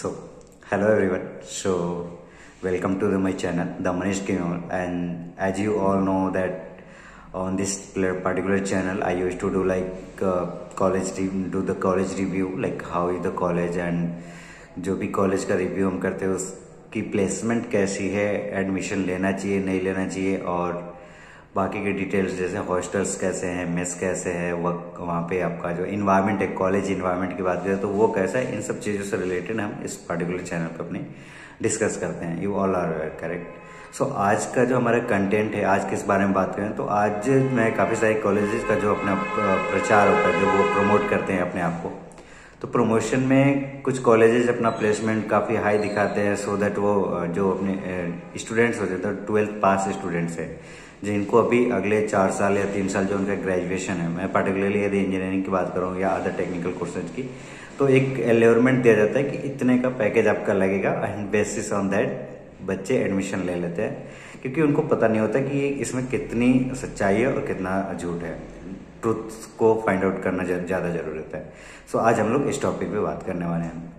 So, hello everyone. So, welcome to my channel, the Manish Kinol. And as you all know that on this particular channel, I used to do like do the college review, like how is the college and जो भी college का review हम करते हैं उसकी placement कैसी है, admission लेना चाहिए नहीं लेना चाहिए, और बाकी के डिटेल्स जैसे हॉस्टल्स कैसे हैं, मेस कैसे है, वहाँ पे आपका जो इन्वायरमेंट है, कॉलेज इन्वायरमेंट की बात करें तो वो कैसा है, इन सब चीज़ों से रिलेटेड हम इस पर्टिकुलर चैनल पे अपने डिस्कस करते हैं। You all are correct. So आज का जो हमारा कंटेंट है, आज किस बारे में बात करें तो आज मैं काफ़ी सारे कॉलेजेस का जो अपना प्रचार होता है, जो वो प्रमोट करते हैं अपने आप को, तो प्रमोशन में कुछ कॉलेजेस अपना प्लेसमेंट काफ़ी हाई दिखाते हैं, सो दैट वो जो अपने स्टूडेंट्स होते हैं, 12th पास स्टूडेंट्स है जिनको अभी अगले 4 साल या 3 साल जो उनका ग्रेजुएशन है, मैं पर्टिकुलरली यदि इंजीनियरिंग की बात करूँ या अदर टेक्निकल कोर्सेज की, तो एक एलोरमेंट दिया जाता है कि इतने का पैकेज आपका लगेगा, एंड बेसिस ऑन दैट बच्चे एडमिशन ले लेते हैं, क्योंकि उनको पता नहीं होता कि इसमें कितनी सच्चाई है और कितना झूठ है। ट्रूथ को फाइंड आउट करना ज़्यादा जरूरी होता है। सो आज हम लोग इस टॉपिक पे बात करने वाले हैं।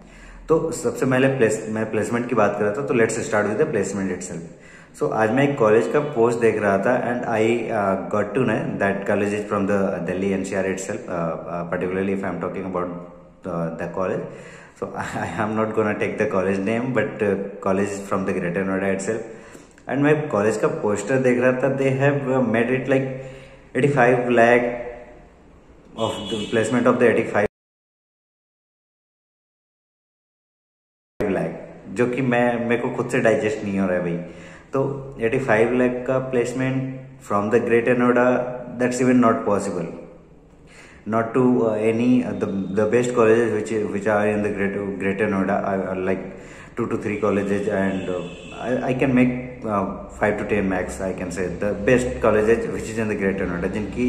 तो सबसे पहले मैं प्लेसमेंट की बात कर रहा था, तो let's start with the placement itself. So आज मैं एक कॉलेज का पोस्ट देख रहा था, and I got to know that college is from the Delhi NCR itself, particularly if I am talking about the college. So I am not gonna take the college name, but college is from the Greater Noida itself. And मैं college का poster देख रहा था, they have made it like 85 lakh of the placement of the 85 lakh, जो कि मेरे को खुद से डाइजेस्ट नहीं हो रहा है भाई। तो 85 लाख का placement from the Greater Noida, that's even not possible, not to any the best colleges which are in the greater Noida are like 2 to 3 colleges, and I can make 5 to 10 max, I can say the best colleges which is in the greater Noida, जिनकी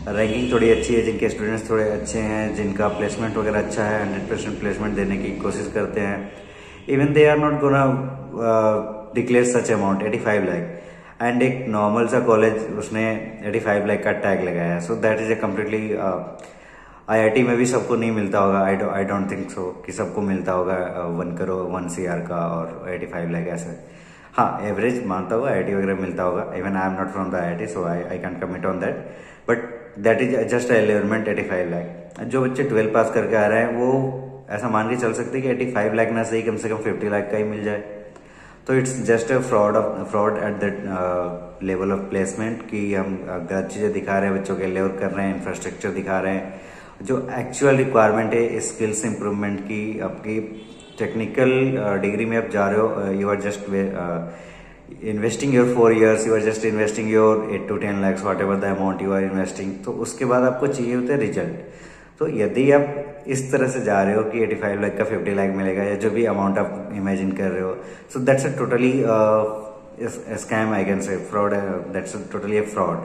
ranking थोड़ी अच्छी है, जिनके students थोड़े अच्छे हैं, जिनका placement वगैरह अच्छा है, 100% प्लेसमेंट देने की कोशिश करते हैं, even they are not gonna declare such amount 85 lakh. And एक नॉर्मल सा कॉलेज उसने 85 लाख का टैग लगाया है। So that is a completely IIT में भी सबको नहीं मिलता होगा, आई डोंट थिंक सो कि सबको मिलता होगा 1 करोड़ 1 CR का और 85 लाख ऐसे। हाँ, एवरेज मानता होगा, आईआईटी वगैरह मिलता होगा, even I am not from the IIT, so I can commit on that, but that is just element 85 lakh. जो बच्चे 12 पास करके आ रहे हैं वो ऐसा मान के चल सकते हैं कि 85 लाख ना सही कम से कम 50 लाख का ही मिल जाए। तो it's just a fraud at that level of placement, कि हम गलत चीज़ें दिखा रहे हैं, बच्चों के लेवर कर रहे हैं, इंफ्रास्ट्रक्चर दिखा रहे हैं। जो एक्चुअल रिक्वायरमेंट है स्किल्स इंप्रूवमेंट की, आपकी टेक्निकल डिग्री में आप जा रहे हो, you are just investing your 4 years, you are just investing your 8 to 10 lakhs, whatever the amount you are investing. तो उसके बाद आपको चाहिए होता है रिजल्ट। तो यदि आप इस तरह से जा रहे हो कि 85 लाख का 50 लाख मिलेगा, या जो भी अमाउंट आप इमेजिन कर रहे हो, so that's a totally scam, I can से fraud, that's totally a fraud,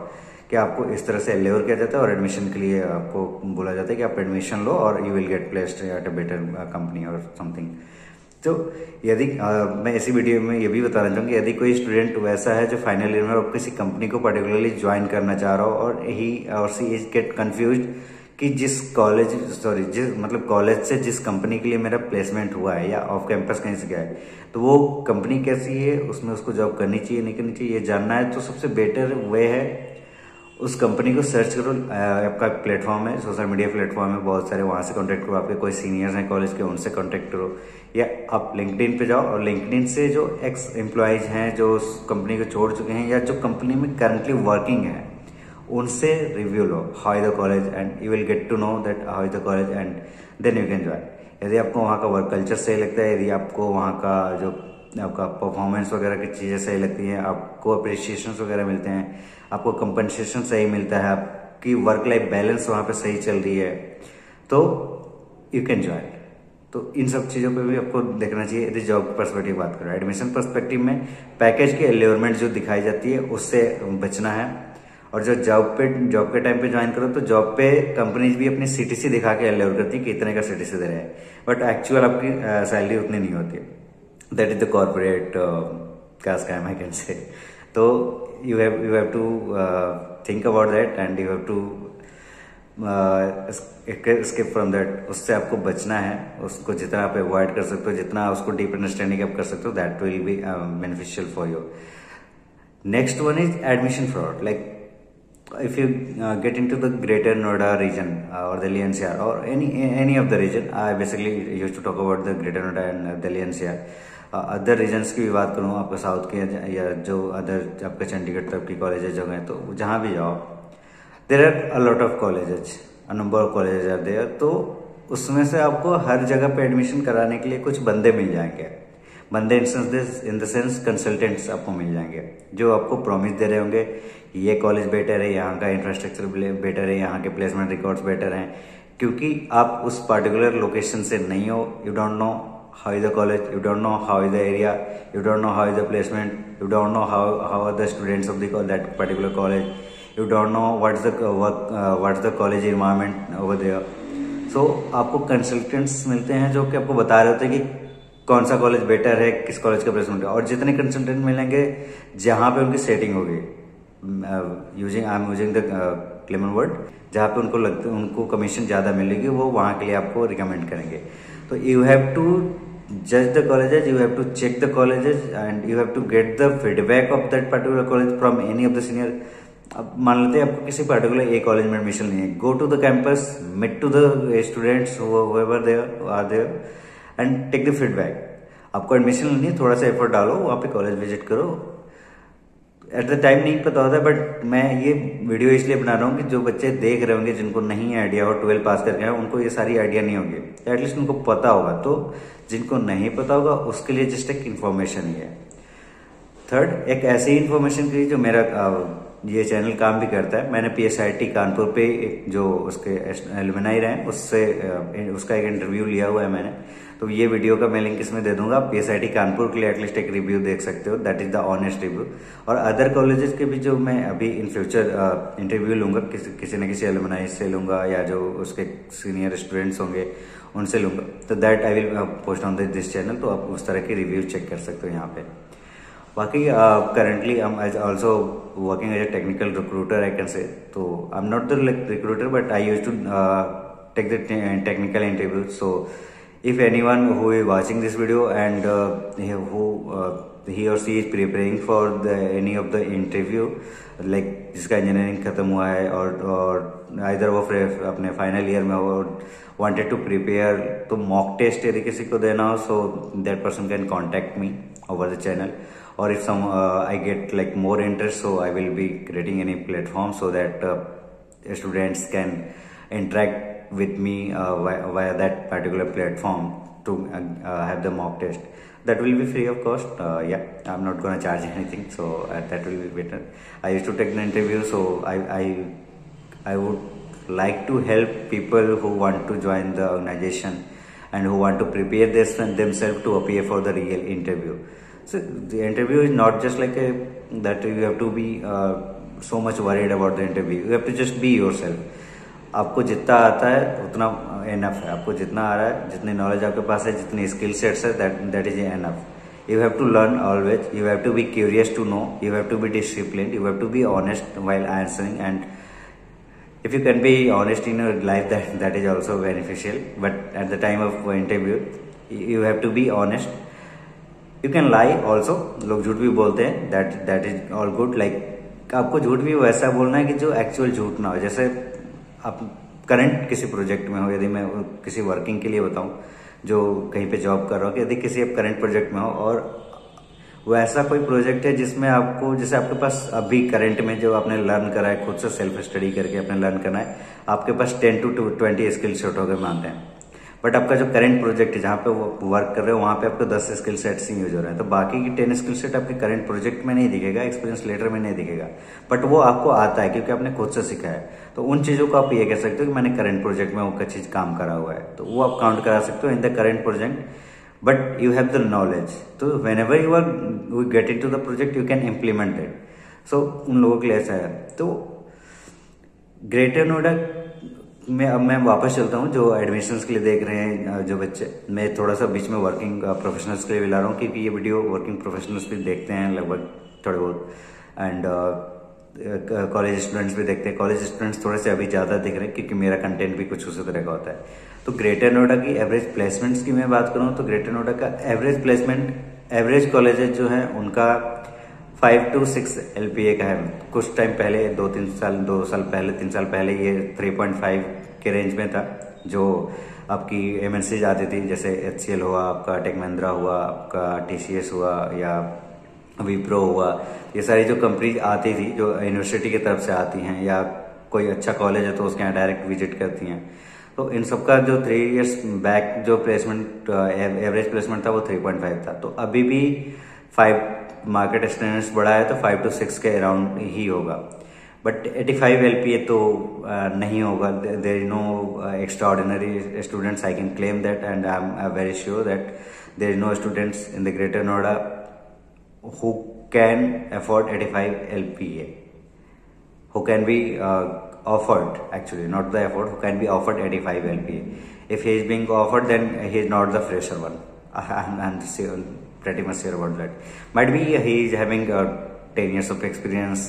कि आपको इस तरह से लेवर किया जाता है और एडमिशन के लिए आपको बोला जाता है कि आप एडमिशन लो और you will get placed at a better company और समथिंग। तो यदि मैं इसी वीडियो में ये भी बताना चाहूँगा कि यदि कोई स्टूडेंट वैसा है जो फाइनल ईयर में और किसी कंपनी को पर्टिकुलरली ज्वाइन करना चाह रहा हो, और ही और सी इज गेट कन्फ्यूज्ड कि जिस मतलब कॉलेज से जिस कंपनी के लिए मेरा प्लेसमेंट हुआ है या ऑफ कैंपस कहीं से गया है, तो वो कंपनी कैसी है, उसमें उसको जॉब करनी चाहिए नहीं करनी चाहिए, ये जानना है, तो सबसे बेटर वे है उस कंपनी को सर्च करो। आपका प्लेटफॉर्म है, सोशल मीडिया प्लेटफॉर्म है बहुत सारे, वहाँ से कॉन्टेक्ट करो, आपके कोई सीनियर्स हैं कॉलेज के, उनसे कॉन्टेक्ट करो, या आप लिंक्डइन पे जाओ और लिंक्डइन से जो एक्स एम्प्लॉयज हैं जो उस कंपनी को छोड़ चुके हैं या जो कंपनी में करंटली वर्किंग है, उनसे रिव्यू लो, how is the college, and you will get to know that how is the college, and then you can join. यदि आपको वहाँ का वर्क कल्चर सही लगता है, यदि आपको वहाँ का जो आपका परफॉर्मेंस वगैरह की चीज़ें सही लगती हैं, आपको अप्रिशिएशन वगैरह मिलते हैं, आपको कंपनसेशन सही मिलता है, आपकी वर्क लाइफ बैलेंस वहाँ पे सही चल रही है, तो यू कैन ज्वाइन। तो इन सब चीज़ों पे भी आपको देखना चाहिए। यदि जॉब पर्सपेक्टिव बात करें, एडमिशन पर्सपेक्टिव में पैकेज की एलियोरमेंट जो दिखाई जाती है उससे बचना है, और जो जॉब के टाइम पे ज्वाइन करो तो जॉब पे कंपनीज भी अपनी CTC दिखा के एल्योर करती है कि इतने का CTC दे रहे हैं, बट एक्चुअल आपकी सैलरी उतनी नहीं होती है। दैट इज द कॉर्पोरेट का स्कैम, आई कैन से। तो you have to think about that, and you have to skip from that, उससे आपको बचना है। उसको जितना आप अवॉइड कर सकते हो, जितना उसको डीप अंडरस्टैंडिंग आप कर सकते हो, that will be beneficial for you. Next one is admission fraud. Like if you get into the Greater Noida region or Delhi NCR or any of the region, I basically used to talk about the Greater Noida and Delhi NCR. Other regions की भी बात करूँ, आपका south के या जो other आपका चंडीगढ़ तक की कॉलेजेस जो हैं, तो जहाँ भी जाओ there are a lot of colleges, a number of colleges are there. तो उसमें से आपको हर जगह पे एडमिशन कराने के लिए कुछ बंदे मिल जाएंगे। बंदे इन द सेंस कंसल्टेंट्स आपको मिल जाएंगे, जो आपको प्रॉमिस दे रहे होंगे ये कॉलेज बेटर है, यहाँ का इंफ्रास्ट्रक्चर बेटर है, यहाँ के प्लेसमेंट रिकॉर्ड्स बेटर हैं। क्योंकि आप उस पर्टिकुलर लोकेशन से नहीं हो, you don't know how is the college, you don't know how is the area, you don't know how is the placement, you don't know how are the students of that particular college, you don't know what's the college environment over there. So आपको consultants मिलते हैं जो कि आपको बता रहे होते हैं कि कौन सा कॉलेज बेटर है, किस कॉलेज का प्लेसमेंट है। और जितने कंसल्टेंट मिलेंगे जहां पे उनकी सेटिंग होगी, I am using the layman word, जहां पे उनको कमीशन ज्यादा मिलेगी, वो वहां के लिए आपको रिकमेंड करेंगे। तो यू हैव टू जज the colleges, you have to check the colleges and you have to get the feedback of that particular college from any of the senior. अब मान लेते हैं आपको किसी पर्टिकुलर ए कॉलेज में एडमिशन नहीं है, go to the campus, meet to the students whoever there are there and take the feedback. आपको एडमिशन लेनी है, थोड़ा सा एफर्ट डालो, वहां पे कॉलेज विजिट करो। एट द टाइम नहीं पता होता, बट मैं ये वीडियो इसलिए बना रहा हूँ कि जो बच्चे देख रहे होंगे, जिनको नहीं आइडिया और 12 पास करके आए, उनको ये सारी आइडिया नहीं होगी, एटलीस्ट उनको पता होगा। तो जिनको नहीं पता होगा उसके लिए जस्ट एक इन्फॉर्मेशन ही है। थर्ड, एक ऐसी इन्फॉर्मेशन की जो मेरा ये चैनल काम भी करता है। मैंने PSIT कानपुर पे जो उसके एलुमनाई रहे उससे उसका एक इंटरव्यू लिया हुआ है मैंने, तो ये वीडियो का मैं लिंक इसमें दे दूंगा। PSIT कानपुर के लिए एटलीस्ट एक रिव्यू देख सकते हो, that is the honest review. और अदर कॉलेजेस के भी जो मैं अभी इन फ्यूचर इंटरव्यू लूंगा, किसी न किसी एलुमनाई से लूंगा या जो उसके सीनियर स्टूडेंट्स होंगे उनसे लूंगा, तो that I will post on this channel. तो आप उस तरह के रिव्यू चेक कर सकते हो यहाँ पे। बाकी currently I'm also working as a technical recruiter, I can say. So I'm not the recruiter, but I used to take the technical interviews. So if anyone who is watching this video and he or she is preparing for any of the interview, like जिसका engineering खत्म हुआ है और either वो अपने final year में हो, wanted to prepare, तो मॉक टेस्ट यदि किसी को देना हो, so that person can contact me over the channel. Or if I get like more interest, so I will be creating any platform so that students can interact with me via that particular platform to have the mock test. That will be free of cost. Yeah, I'm not gonna charge anything, so that will be better. I used to take the interview, so I would like to help people who want to join the organization and who want to prepare themselves to appear for the real interview. So the interview is not just like that you have to be so much worried about the interview. You have to just be yourself. आपको जितना आता है उतना enough है, आपको जितना आ रहा है, जितनी नॉलेज आपके पास है, जितनी स्किल सेट्स है, that is enough. You have to learn always, you have to be curious to know, you have to be disciplined, you have to be honest while answering, and if you can be honest in your life, that is also beneficial. But at the time of interview you have to be honest. You can lie also, लोग झूठ भी बोलते हैं, that is all good. Like आपको झूठ भी वैसा बोलना है कि जो एक्चुअल झूठ ना हो। जैसे आप करंट किसी प्रोजेक्ट में हो, यदि मैं किसी वर्किंग के लिए बताऊं जो कहीं पे जॉब कर रहा हूँ, कि यदि किसी आप करंट प्रोजेक्ट में हो और वो ऐसा कोई प्रोजेक्ट है जिसमें आपको, जैसे आपके पास अभी करंट में जो आपने लर्न करा है, खुद से सेल्फ स्टडी करके आपने लर्न करना है, आपके पास 10 to 20 स्किल सेट हो गए मानते हैं, बट आपका जो करंट प्रोजेक्ट है जहाँ पे वो वर्क कर रहे हो वहां पे आपको 10 स्किल सेट्स ही यूज हो रहे हैं, तो बाकी की 10 स्किल सेट आपके करंट प्रोजेक्ट में नहीं दिखेगा, एक्सपीरियंस लेटर में नहीं दिखेगा, बट वो आपको आता है क्योंकि आपने खुद से सीखा है। तो उन चीजों को आप ये कह सकते हो कि मैंने करंट प्रोजेक्ट में वो चीज काम करा हुआ है, तो वो आप काउंट करा सकते हो in the current project, but you have the knowledge. तो whenever you get in to the project you can implement it. So उन लोगों के लिए ऐसा है। तो ग्रेटर नोएडा में अब मैं वापस चलता हूँ, जो एडमिशन्स के लिए देख रहे हैं जो बच्चे, मैं थोड़ा सा बीच में वर्किंग प्रोफेशनल्स के लिए भी ला रहा हूँ, क्योंकि ये वीडियो वर्किंग प्रोफेशनल्स भी देखते हैं लगभग थोड़े बहुत, एंड कॉलेज स्टूडेंट्स भी देखते हैं, कॉलेज स्टूडेंट्स थोड़े से अभी ज़्यादा दिख रहे हैं क्योंकि मेरा कंटेंट भी कुछ उसी तरह का होता है। तो ग्रेटर नोएडा की एवरेज प्लेसमेंट्स की मैं बात करूँ तो ग्रेटर नोएडा का एवरेज प्लेसमेंट, एवरेज कॉलेजेस जो हैं उनका 5 to 6 LPA का है। कुछ टाइम पहले 2 साल पहले 3 साल पहले ये 3.5 के रेंज में था। जो आपकी MNCs आती थी जैसे HCL हुआ, आपका टेक महिंद्रा हुआ, आपका TCS हुआ या विप्रो हुआ, ये सारी जो कंपनीज आती थी जो यूनिवर्सिटी की तरफ से आती हैं या कोई अच्छा कॉलेज है तो उसके यहाँ डायरेक्ट विजिट करती हैं। तो इन सबका जो 3 years बैक जो प्लेसमेंट एवरेज प्लेसमेंट था वो 3.5 था। तो अभी भी 5 मार्केट स्टैंडर्ड्स बढ़ा है तो 5 to 6 के अराउंड ही होगा। बट 85 LPA तो नहीं होगा। There is no extraordinary students, I can claim that and I am very sure that there is no students in the Greater Noida who can afford 85 LPA, who can be offered, actually not the afford, who can be offered 85 LPA. If he is being offered, then he is not the fresher one. I'm pretty much sure about that. Might be he is having 10 years of experience,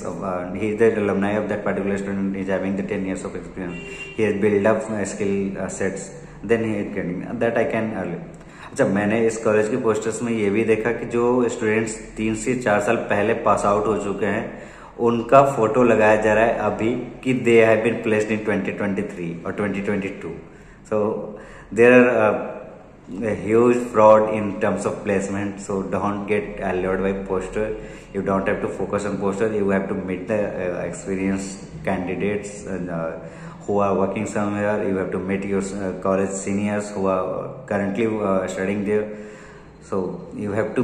he is the alumni of that particular student, he is having the 10 years of experience, he has built up skill sets, then he is getting that I can early. अच्छा, मैंने इस college के posters में ये भी देखा कि जो स्टूडेंट्स 3 से 4 साल पहले पास आउट हो चुके हैं उनका फोटो लगाया जा रहा है अभी कि they have been placed in 2023 और 2022। So there are huge fraud in terms of placement. So don't get allured by poster. You don't have to focus on poster. You have to meet the experienced candidates who are working somewhere. You have to meet your college seniors who are currently studying there. So you have to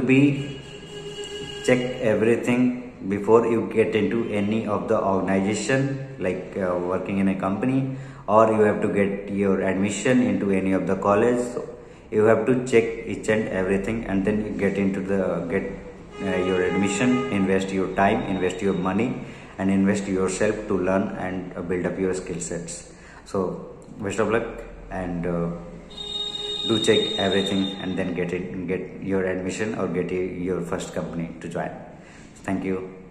check everything before you get into any of the organization, like working in a company, or you have to get your admission into any of the college. So you have to check each and everything and then you get your admission, invest your time, invest your money, and invest yourself to learn and build up your skill sets. So best of luck and do check everything and then get your admission or get your first company to join. Thank you.